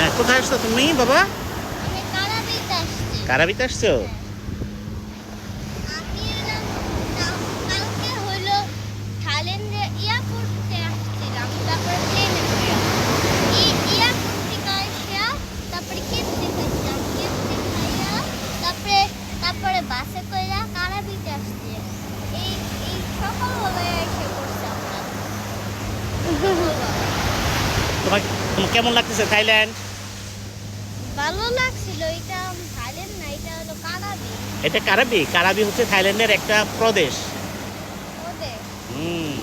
হ্যাঁ, কোথায় আসছো তুমি বাবা? আমি কারাবিতে আসছি। কারাবিতে আসছো? আমি এলাম কালকে হলো থাইল্যান্ডে এয়ারপোর্টে আসছিলাম, তারপরে প্লেনে করে এয়ারপোর্ট থেকে আসিয়া তারপরে কেপসি খাইছিলাম, কেপসি খাইয়া তারপরে বাসে কইরা কারাবিতে আসছি। এই এই সকালবেলায় এসে করছি আমরা। তোমার তোমার কেমন লাগতেছে থাইল্যান্ড? ভালো লাগছিল। এটা থাইল্যান্ড না, এটা হলো কারাবি এটা কারাবি। কারাবি হচ্ছে থাইল্যান্ডের একটা প্রদেশ। ওদের। হুম।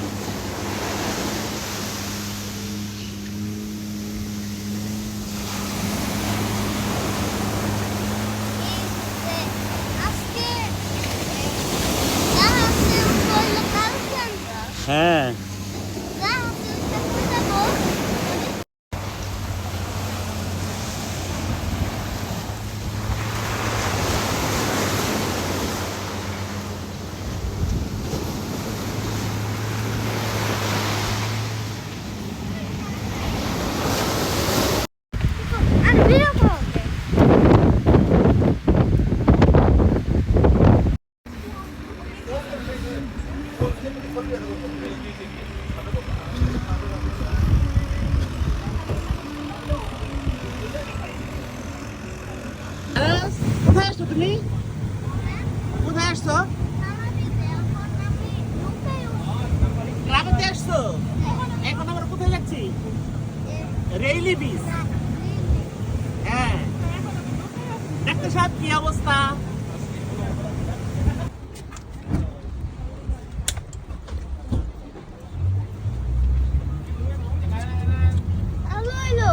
আজকে জাহাজে হলো কালকে আমরা হ্যাঁ। জাহাজে উঠতে যাবো। আর ভিডিও করবে। কোথায় আসছো তুমি? কোথায় আসছো? কারাবিতে এখন আমি নৌকায় গ্রামেতে আসছো? এখন আমরা কোথায় যাচ্ছি? Reilly beach. হ্যাঁ। ডাক্তার সাহেব কি অবস্থা? ভালো হইলো।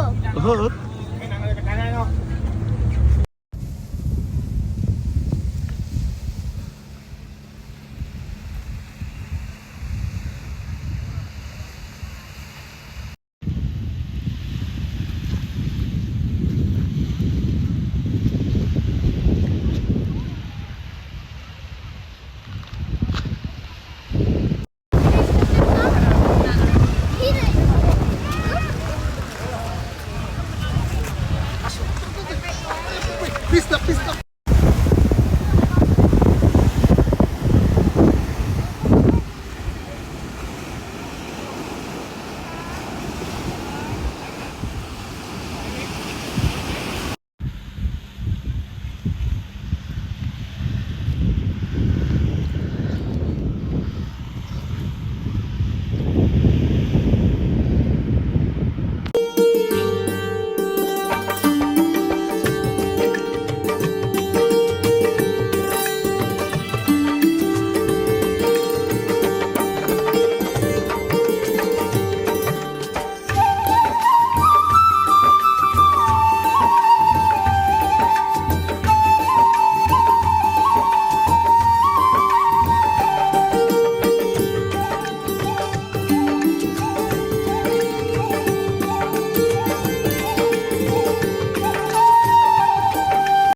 Pista, pista.